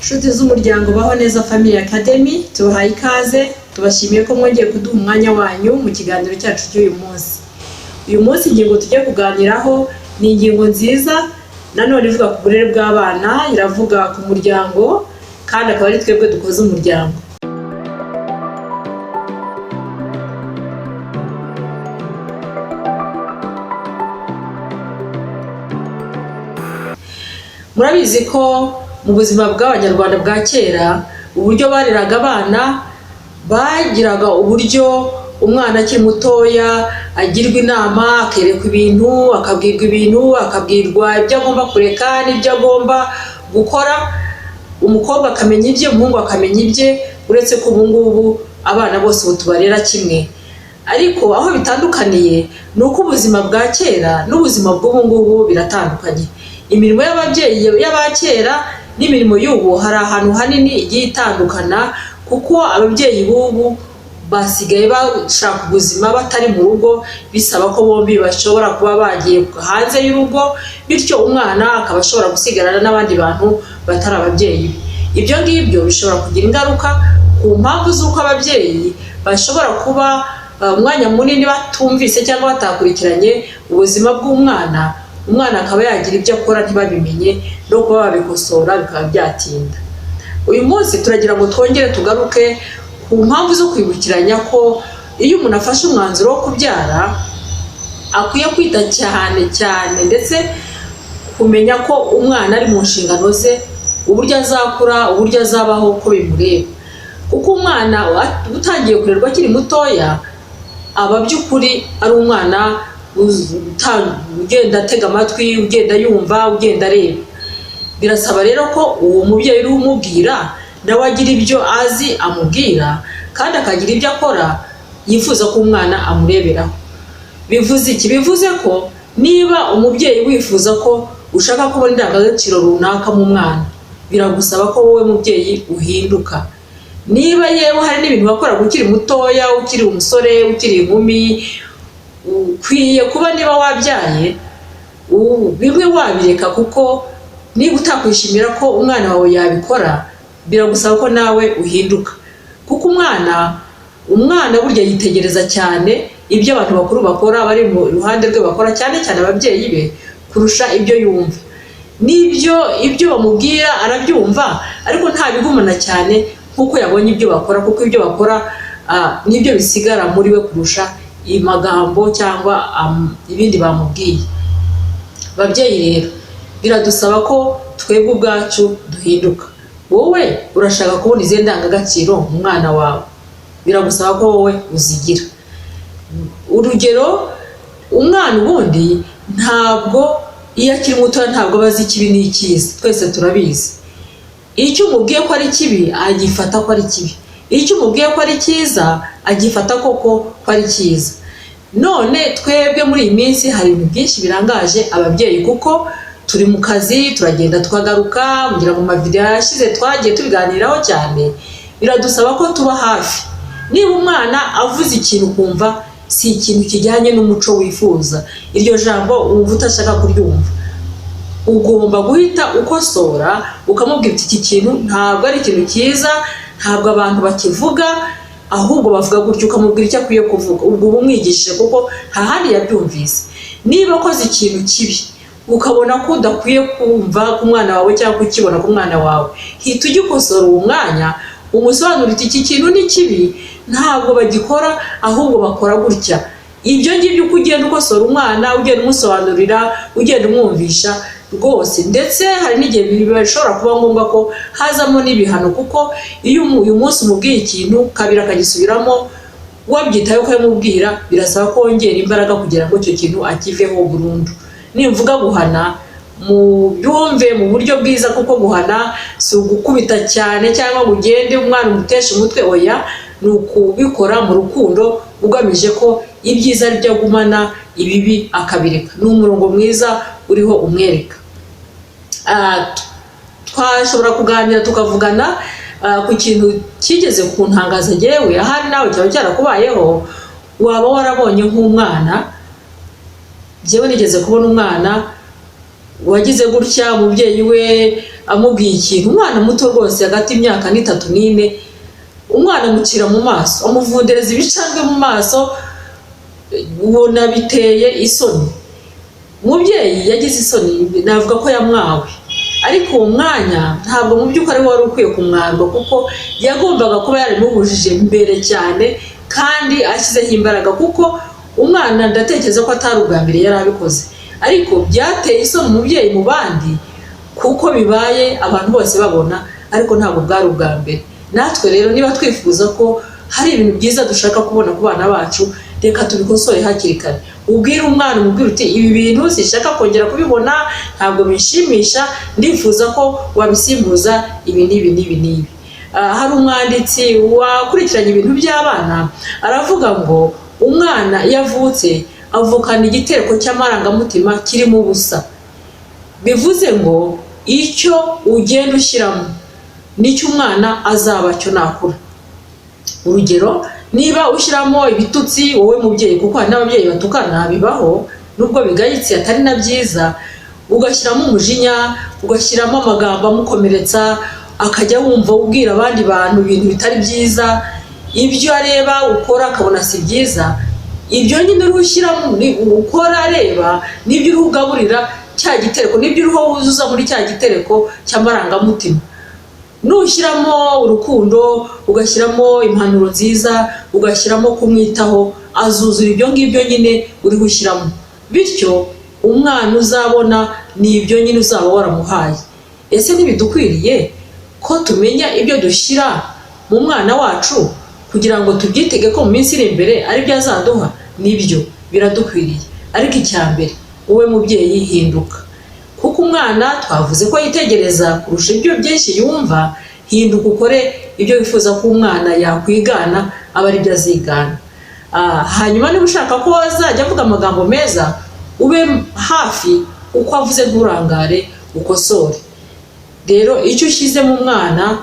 Nshuti z'umuryango Baho Neza Family Academy, tubahaye ikaze, tubashimiye ko mwongeye kuduha umwanya wanyu mu kiganiro cyacu cy'uyu munsi. Uyu munsi ingingo tujye kuganiraho ni ingingo nziza, nanone ivuga ku burere bw'abana, iravuga ku muryango kandi akaba ari twebwe dukoze umuryango. Murabizi ko mu buzima bw'abanyarwanda bwa kera uburyo bareraga abana bagiraga uburyo umwana akiri mutoya agirwa inama, akerekwa ibintu, akabwirwa ibintu, akabwirwa ibyo agomba kureka n'ibyo agomba gukora. Umukobwa akamenya ibye, umuhungu akamenya ibye, uretse ko ubu ngubu abana bose tubarera kimwe. Ariko aho bitandukaniye ni uko ubuzima bwa kera n'ubuzima bw'ubu ngubu biratandukanye. Imirimo y'ababyeyi y'abakera n'imirimo y'ubu hari ahantu hanini igiye itandukana, kuko ababyeyi b'ubu basigaye bashaka ubuzima batari mu rugo, bisaba ko bombi bashobora kuba bagiye hanze y'urugo, bityo umwana akaba ashobora gusigarana n'abandi bantu batari ababyeyi. Ibyo ngibyo bishobora kugira ingaruka ku mpamvu z'uko ababyeyi bashobora kuba umwanya munini batumvise cyangwa batakurikiranye ubuzima bw'umwana, umwana akaba yagira ibyo akora ntibabimenye no kuba babikosora bikaba byatinda. Uyu munsi turagira ngo twongere tugaruke ku mpamvu zo kwibukiranya ko iyo umuntu afashe umwanzuro wo kubyara akwiye kwita cyane ndetse kumenya ko umwana ari mu nshingano ze, uburyo azakura, uburyo azabaho uko bimureba. Kuko umwana utangiye kurerwa akiri mutoya aba by'ukuri ari umwana ugenda atega amatwi, ugenda yumva, ugenda areba. Birasaba rero ko uwo mubyeyi uri umubwira nawe agira ibyo azi amubwira, kandi akagira ibyo akora yifuza ko umwana amureberaho. Bivuze iki? Bivuze ko niba umubyeyi wifuza ko ushaka kubona indangagaciro runaka mu mwana, biragusaba ko wowe mubyeyi uhinduka. Niba yewe hari n'ibintu wakora ukiri mutoya, ukiri umusore, ukiri inkumi, ukwiye kuba niba wabyaye bimwe wabireka, kuko niba utakwishimira ko umwana wawe yabikora, biragusaba ko nawe uhinduka. Kuko umwana burya yitegereza cyane ibyo abantu bakuru bakora, bari mu ruhande rwe bakora, cyane ababyeyi be, kurusha ibyo yumva. Ibyo bamubwira arabyumva, ariko ntabigumana cyane nk'uko yabonye ibyo bakora, kuko ibyo bakora nibyo bisigara muri we kurusha amagambo cyangwa ibindi bamubwiye. Babyeyi rero biradusaba ko twebwe ubwacu duhinduka. Wowe urashaka kubona izi ndangagaciro mu mwana wawe, biragusaba ko wowe uzigira. Urugero, umwana ubundi ntabwo iyo akiri mutoya ntabwo abazi ikibi n'icyiza, twese turabizi. Icyo umubwiye ko ari kibi agifata ko ari kibi, icyo umubwiye ko ari cyiza agifata koko ko ari cyiza. None twebwe muri iyi minsi hari ibintu byinshi birangaje ababyeyi, kuko turi mu kazi, turagenda twagaruka, mugira mu mavideo yashize twagiye tubiganiraho cyane. Biradusaba ko tuba hafi. Niba umwana avuze ikintu kumva si ikintu kijyanye n'umuco wifuza, iryo jambo wumva utashaka kuryumva, ugomba guhita ukosora ukamubwira iki kintu ntabwo ari ikintu cyiza, ntabwo abantu bakivuga, ahubwo bavuga gutyo, ukamubwira icyo akwiye kuvuga. Ubwo umwigishije kuko nta handi yabyumvise. Niba akoze ikintu kibi ukabona ko udakwiye kumva ku mwana wawe cyangwa kukibona ku mwana wawe, hita ujya ukosora uwo mwanya, umusobanurira iki kintu ni kibi, ntabwo bagikora, ahubwo bakora gutya. Ibyo ngibyo uko ugenda ukosora umwana, ugenda umusobanurira, ugenda umwumvisha rwose. Ndetse hari n'igihe bishobora kuba ngombwa ko hazamo n'ibihano, kuko iyo uyu munsi umubwiye ikintu kabiri akagisubiramo, wabyitayeho ukabimubwira, birasaba ko wongera imbaraga kugira ngo icyo kintu akiveho burundu. Nimvuga guhana, mu byumve mu buryo bwiza, kuko guhana si ugukubita cyane cyangwa ngo ugende umwana umuteshe umutwe, oya, ni ukubikora mu rukundo ugamije ko ibyiza ari byo agumana, ibibi akabireka. Ni umurongo mwiza uriho umwereka. Twashobora kuganira tukavugana ku kintu kigeze kuntangaza njyewe, ahari nawe cyaba cyarakubayeho. Waba warabonye nk'umwana, njyewe nigeze kubona umwana wagize gutya, umubyeyi we amubwiye ikintu, umwana muto rwose hagati y'imyaka n'itatu n'ine, umwana amucira mu maso, amuvundereza ibicandwe mu maso, ubona biteye isoni. Umubyeyi yagize isoni, navuga ko yamwawe, ariko uwo mwanya ntabwo mu by'ukuri wari ukwiye kumwarwa, kuko yagombaga kuba yarimubujije mbere cyane kandi ashyizeho imbaraga, kuko umwana ndatekereza ko atari ubwa mbere yari abikoze, ariko byateye isoni umubyeyi mu bandi kuko bibaye abantu bose babona, ariko ntabwo bwari ubwa mbere. Natwe rero niba twifuza ko hari ibintu byiza dushaka kubona ku bana bacu, reka tubikosore hakiri kare. Ubwire umwana, umubwire uti ibi bintu sinshaka kongera kubibona, ntabwo bishimisha, ndifuza ko wabisimbuza ibi n'ibi n'ibi n'ibi. Hari umwanditsi wakurikiranye ibintu by'abana aravuga ngo umwana iyo avutse avukana igitereko cy'amarangamutima kirimo ubusa. Bivuze ngo icyo ugenda ushyiramo nicyo umwana azaba cyo nakura. Urugero, niba ushyiramo ibitutsi wowe mubyeyi, kuko hari n'ababyeyi batukana bibaho nubwo bigayitse atari na byiza, ugashyiramo umujinya, ugashyiramo amagambo amukomeretsa, akajya wumva ubwira abandi bantu ibintu bitari byiza, ibyo areba ukora akabona si byiza, ibyo nyine ushyiramo ukora areba nibyo urugaburira cya gitereko, nibyo uruho wuzuza muri cya gitereko cy'amarangamutima. Nushyiramo urukundo, ugashyiramo impanuro nziza, ugashyiramo kumwitaho, azuzura ibyo ngibyo nyine uri gushyiramo, bityo umwana uzabona ni ibyo nyine uzaba waramuhaye. Ese ntibidukwiriye ko tumenya ibyo dushyira mu mwana wacu kugira ngo tubyitege ko mu minsi iri imbere ari byo azaduha? Nibyo biradukwiriye, ariko icya mbere wowe mubyeyi hinduka, kuko umwana twavuze ko yitegereza kurusha ibyo byinshi yumva. Hinduka ukore ibyo wifuza ko umwana yakwigana, aba ari byo azigana. Hanyuma niba ushaka ko azajya avuga amagambo meza, ube hafi, uko avuze nturangare, ukosore. Rero icyo ushyize mu mwana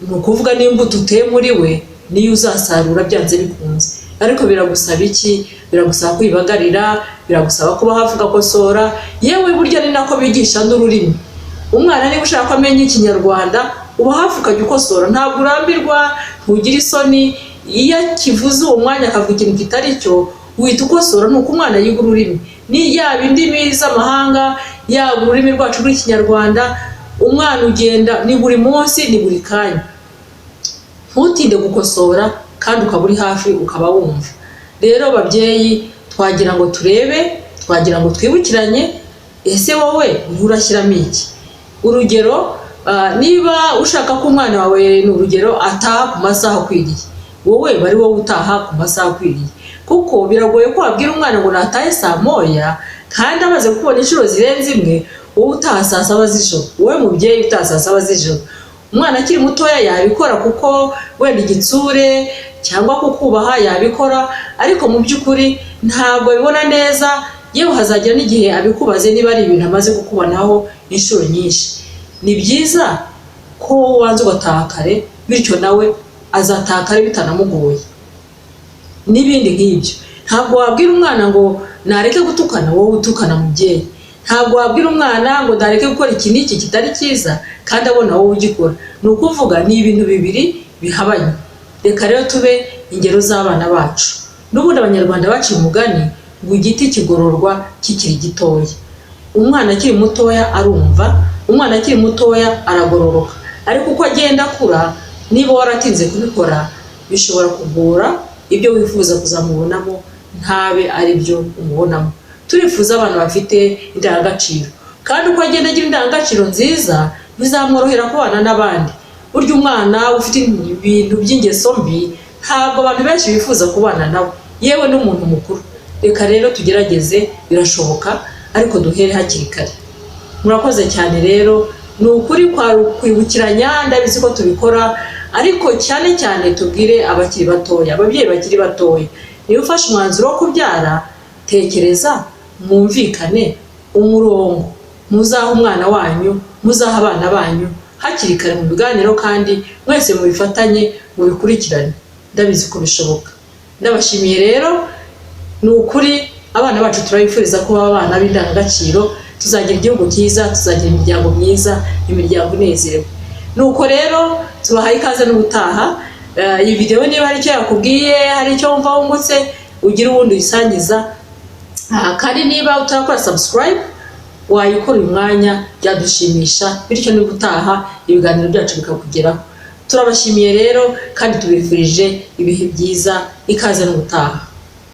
ni ukuvuga n'imbuto uteye muri we niyo uzasarura byanze bikunze. Ariko biragusaba iki? Biragusaba kwibagarira, biragusaba kuba hafi ugakosora, yewe burya ni nako bigisha n'ururimi. Umwana niba ushaka amenya Ikinyarwanda, uba hafi ukajya ukosora, ntabwo urambirwa, ntugire isoni. Iyo kivuze uwo mwanya akavuga ikintu kitari cyo, uhita ukosora, nuko umwana yiga ururimi. Ni yaba indimi z'amahanga, yaba ururimi rwacu rw'Ikinyarwanda, umwana ugenda ni buri munsi, ni buri kanya. Ntutinde gukosora kandi ukaba uri hafi, ukaba wumva. Rero babyeyi, twagira ngo turebe, twagira ngo twibukiranye, ese wowe urashyiramo iki? Urugero, niba ushaka ko umwana wawe ni urugero ataha ku masaha akwiriye, wowe bari wowe utaha ku masaha akwiriye, kuko biragoye ko wabwira umwana ngo natahe saa moya kandi amaze kubona inshuro zirenze imwe, wowe utaha saa saba z'ijoro. Wowe mubyeyi utaha saa saba z'ijoro, umwana akiri mutoya yabikora kuko wenda igitsure cyangwa kukubaha yabikora, ariko mu by'ukuri ntabwo abibona neza. Yewe hazagira n'igihe abikubaze niba ari ibintu amaze kukubonaho inshuro nyinshi. Ni byiza ko wanze ugataha kare, bityo nawe azataha kare bitanamugoye. N'ibindi nk'ibyo, ntabwo wabwira umwana ngo nareke gutukana, wowe utukana mubyeyi. Ntabwo wabwira umwana ngo ndareke gukora iki n'iki kitari cyiza kandi abona wowe ugikora. Ni ukuvuga ni ibintu bibiri bihabanye. Reka rero tube ingero z'abana bacu. N'ubundi Abanyarwanda baciye umugani ngo igiti kigororwa kikiri gitoya. Umwana akiri mutoya arumva, umwana akiri mutoya aragororoka, ariko uko agenda akura, niba waratinze kubikora, bishobora kugora ibyo wifuza kuzamubonamo ntabe ari byo umubonamo. Turifuza abantu bafite indangagaciro, kandi uko agenda agira indangagaciro nziza bizamworohera kubana n'abandi. Burya umwana ufite ibintu by'ingeso mbi ntabwo abantu benshi bifuza kubana nawe, yewe n'umuntu mukuru. Reka rero tugerageze, birashoboka, ariko duhere hakiri kare. Murakoze cyane rero, ni ukuri kwibukiranya, ndabizi ko tubikora, ariko cyane cyane tubwire abakiri batoya, ababyeyi bakiri batoya, niba ufashe umwanzuro wo kubyara, tekereza, mwumvikane umurongo muzaha umwana wanyu, muzaha abana banyu hakiri kare mu biganiro, kandi mwese mubifatanye, mubikurikirane. Ndabizi ko bishoboka. Ndabashimiye rero, ni ukuri abana bacu turabifuriza kuba abana b'indangagaciro, tuzagira igihugu cyiza, tuzagira imiryango myiza, imiryango inezerewe. Nuko rero tubahaye ikaze n'ubutaha. Iyi video niba hari icyo yakubwiye, hari icyo wumva wungutse, ugira ubundi uyisangiza. Kandi niba utarakora subscribe, wayikora uyu mwanya, byadushimisha, bityo niba utaha ibiganiro byacu bikakugeraho. Turabashimiye rero kandi tubifurije ibihe byiza, ikaze n'ubutaha.